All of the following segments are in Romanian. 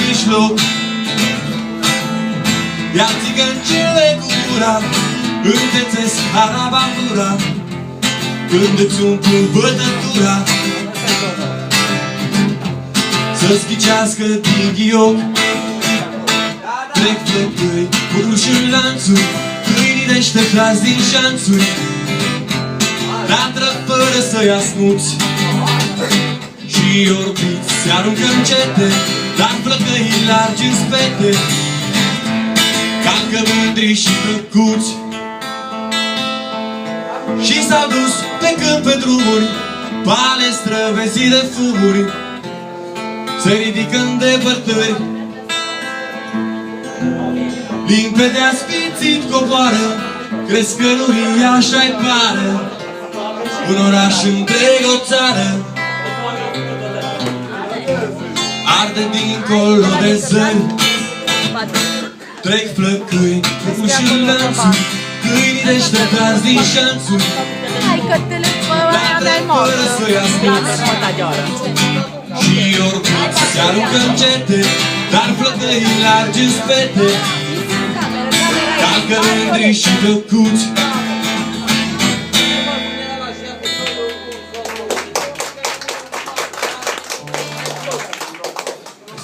mijloc. Ia țigăncele cu gura, întețesc arabandura, când îți umplu bătătura, să-ți ghicească din ghioc. Trec flăcăi, urși în lanțuri, câinii deșteptați din șanțuri, latră fără să-i asmuți și orbiți se aruncă încete, dar flăcăi largi în spete, calcă mândri și plăcuți. Și s-au dus pe câmp pe drumuri, pale străvezii de fumuri, se ridică în depărtări. Limpede asfințit coboară, crezi că nu e așa-i pară, un oraș întreg, o țară, arde dincolo de zări. Trec flăcăi, și în lanțuri, câinii deșteptați din șanțuri, latră fără să-i asculți și orbiți se aruncă încete, dar flăcăi largi în spete, calcă mândri și plăcuți.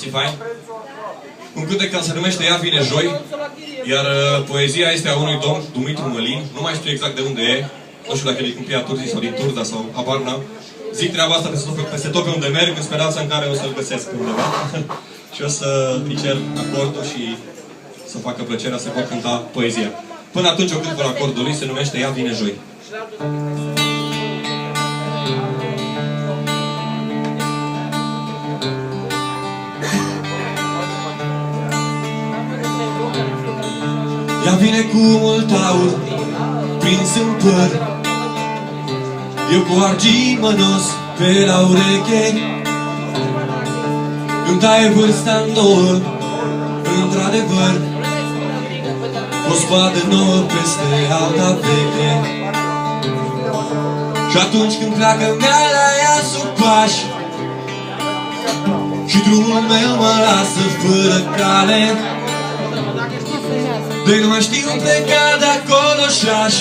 Mersi, fain. Un cântec care se numește Ea vine joi, iar poezia este a unui domn, Dumitru Mălin, nu mai știu exact de unde e, nu știu dacă e din Câmpia Turzii sau din Turda sau habar n-am. Zic treaba asta peste tot pe unde merg, în speranța în care o să-l găsesc pe undeva și o să îi cer acordul și să facă plăcerea să pot cânta poezia. Până atunci o cânt pe acordul lui, se numește Ea vine joi. Ea vine cu mult aur, prins în păr, eu cu argint mănos pe la ureche. Îmi taie vârsta în două, într-adevăr, o spadă nouă peste alta veche. Și atunci când pleacă mea la ea sub pași și drumul meu mă lasă fără cale, de nu mai știu pleca de acolo și-aș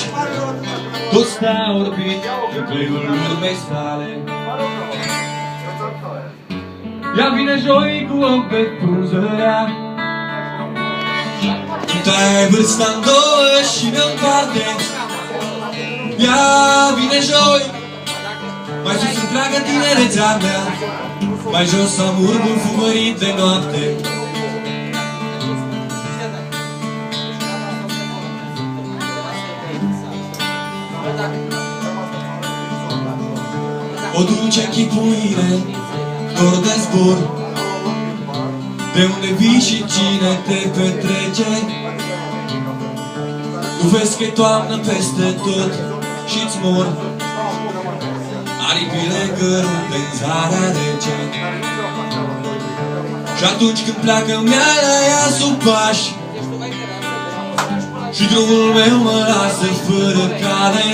tot sta orbit în pleiul urmei sale. Ea vine joi cu ochi de frunzărea, îmi taie vârsta-n două și ne împarte. Ea vine joi, mai sus întreagă tinerețea mea, mai jos am urbul fumărit de noapte. O dulce chipuire, dor de zbor, de unde vii și cine te petrece. Nu vezi că-i toamnă peste tot și-ți mor aripile cărul pe zarea rece. Și atunci când pleacă mea la ea sub pași și drumul meu mă lasă fără cale,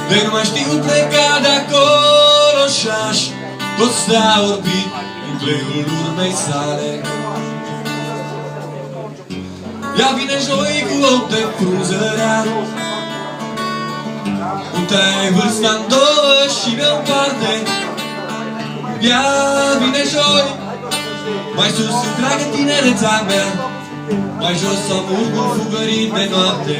de nu mai știu pleca de acolo și-aș tot sta orbit în pleiul urmei sale. Ea vine joi cu ochi de frunzărea, îmi taie vârsta-n două și ne împarte. Ea vine joi, mai sus întreagă tinerețea mea, mai jos am urbul fugărit de noapte.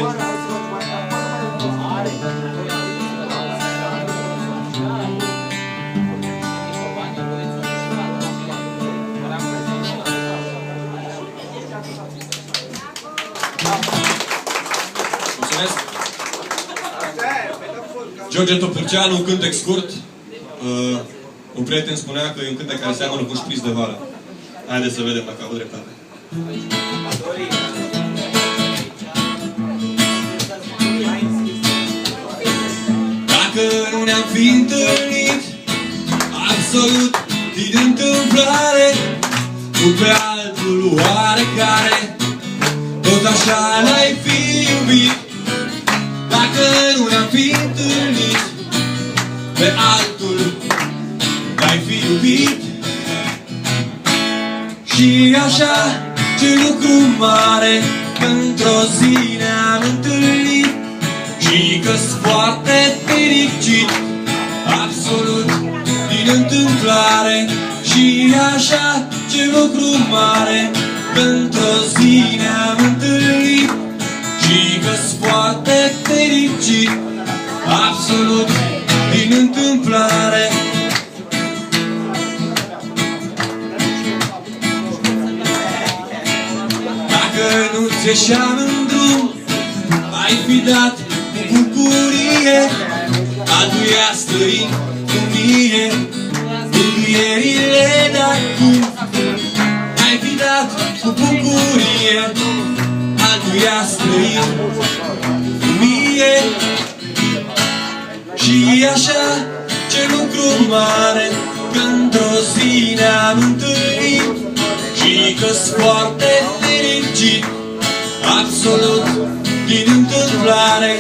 Mulțumesc! George Topârceanu, un cântec scurt. Un prieten spunea că e un cântec care seamănă cu șpriț de vară. Haideți să vedem dacă au dreptate. Dacă nu ne-am fi întâlnit absolut din întâmplare, nu pe altul oarecare, tot așa l-ai fi iubit. Dacă nu ne-am fi întâlnit pe altul l-ai fi iubit. Și așa, ce lucru mare, într-o zi ne-am întâlnit și că-s foarte fericit, absolut din întâmplare. Și așa, ce lucru mare, într-o zi ne-am întâlnit și că-s foarte fericit, absolut din întâmplare. Dacă nu-ți ieșeam în drum, ai fi dat cu bucurie atuia străini cu mie mângâierile de-acum. Ai fi dat cu bucurie atuia străini cu mie. Și așa, ce lucru mare, că într-o zi ne-am întâlnit și că-s foarte fericit, absolut din întâmplare.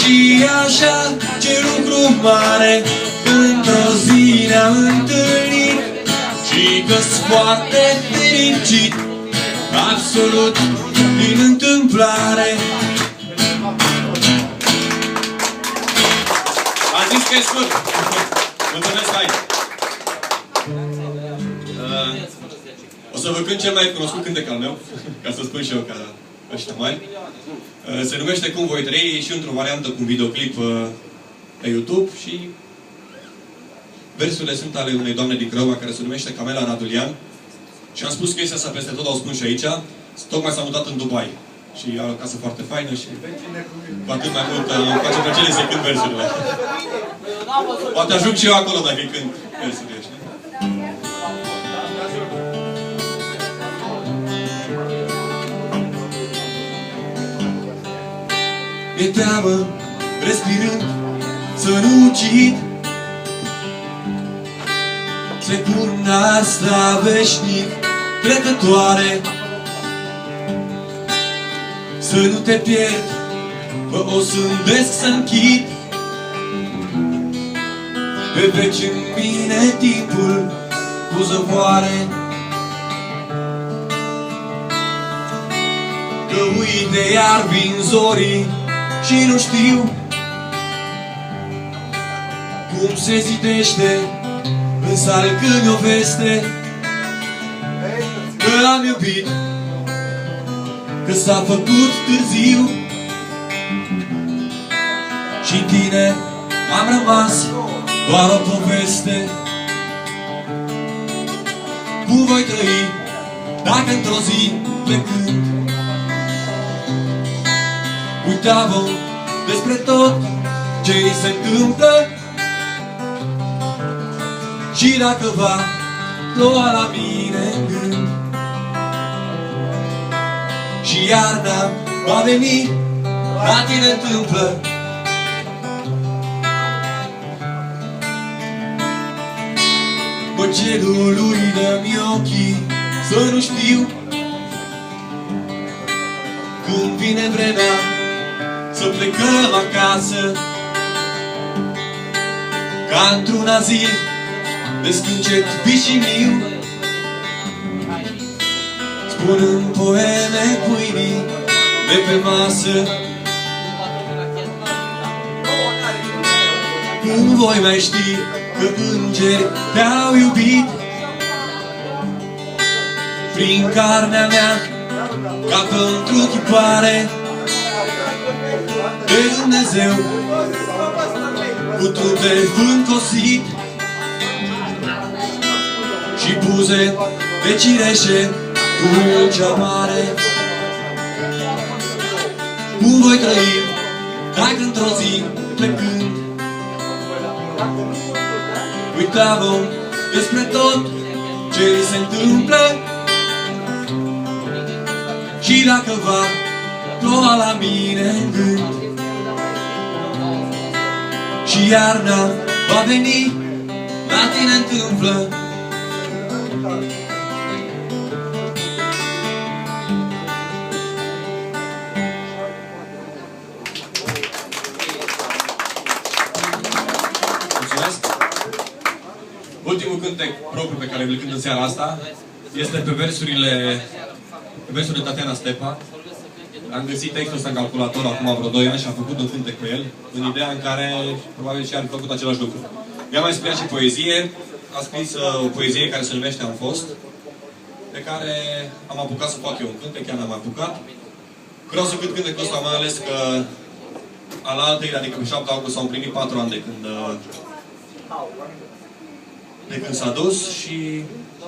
Și așa, ce lucru mare, că într-o zi ne-am întâlnit și că-s foarte fericit, absolut din întâmplare. Am zis că e scurt. Mulțumesc, hai! O să vă cânt cel mai cunoscut cântec al meu, ca să spun și eu ca ăștia mari. Se numește Cum voi trăi și într-o variantă cu un videoclip pe YouTube și versurile sunt ale unei doamne din Craiova care se numește Camela Radulian și am spus chestia asta peste tot, au spus și aici. Tocmai s-a mutat în Dubai și are o casă foarte faină și cu atât mai mult îmi face plăcere să cânt versurile. Poate ajung și eu acolo dacă îi cânt versurile, știi? Mi-e teamă, respirând, să nu ucid secunda asta veșnic trecătoare. Să nu te pierd, mă osândesc să închid pe veci în mine timpul cu zăvoare. Că uite iar vin zorii și nu știu cum se zidește în salcâni o veste că am iubit, că s-a făcut târziu și în tine am rămas doar o poveste. Cum voi trăi dacă într-o zi plecând uitam despre tot ce-i se întâmplă și dacă va ploua la mine în gând și iarna va veni, la tine întâmplă. Bă, cerului dă-mi ochii să nu știu când vine vremea să plecăm acasă, ca într-un azil de scâncet vișiniu, spunând poeme pâinii de pe masă. Când voi mai ști că îngeri te-au iubit prin carnea mea ca pentru chipare de Dumnezeu cu trunte încosit și buze de cireșe dulce amare. Cum voi trăi dacă într-o zi plecând uitam despre tot ce se întâmplă și dacă va ploua la mine în gând și iarna va veni, la tine întâmplă. Ultimul cântec propriu pe care îl cânt în seara asta Este pe versurile Tatiana Stepa. Am găsit textul ăsta în calculator acum vreo 2 ani și am făcut un cântec cu el, în ideea în care probabil și ar fi făcut același lucru. Mi-a mai inspirat și poezie. A scris o poezie care se numește Am fost, pe care am apucat să fac eu un cântec, chiar n-am apucat. Vreau să cânt cântecul ăsta, mai ales că alaltăieri, adică pe 7 august s-au împlinit 4 ani de când s-a dus și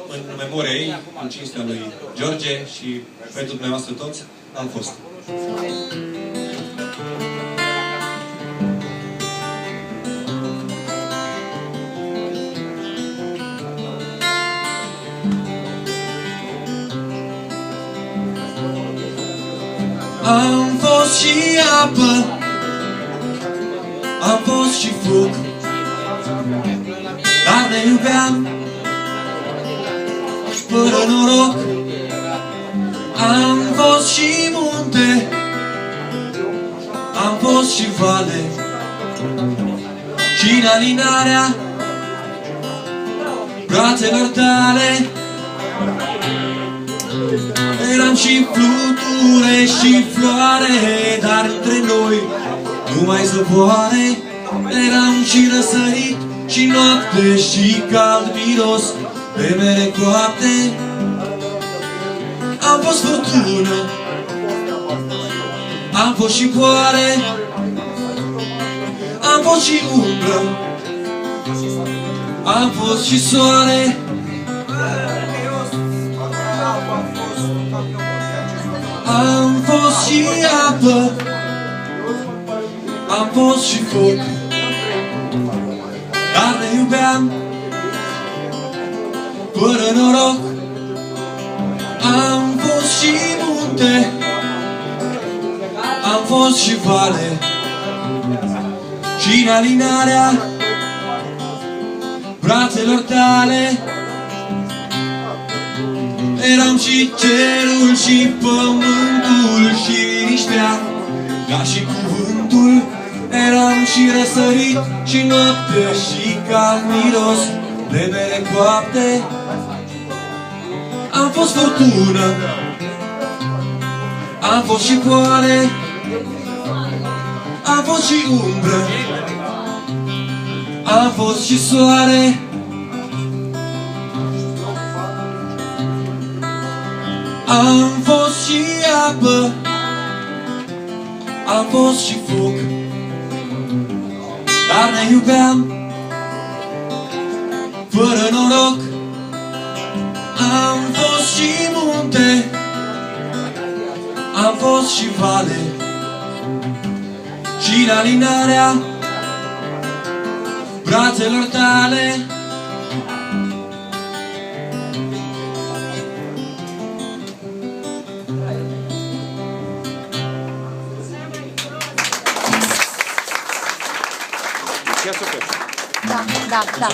în memoria ei, în cinstea lui George și pentru dumneavoastră toți, am fost. Am fost și apă, am fost și foc, dar ne iubeam fără noroc. Am fost și munte, am fost și vale, și în alinarea brațelor tale. Eram și fluture și floare, dar între noi nu mai zăvoare. Eram și răsărit și noapte și cald miros de mere coapte. Am fost furtună, am fost și boare, am fost și umbră, am fost și soare. Am fost și apă, am fost și foc, dar ne iubeam fără noroc. Am fost și munte, am fost și vale, și în alinarea brațelor tale. Eram și cerul și pământul și liniștea, ca și cuvântul. Eram și răsărit și noapte și cald miros de mere coapte. Am fost furtună, am fost și poale, am fost și umbră, am fost și soare. Am fost și apă, am fost și foc, dar ne iubeam fără noroc. Am fost și munte, am fost și vale, și în alinarea brațelor tale. Da.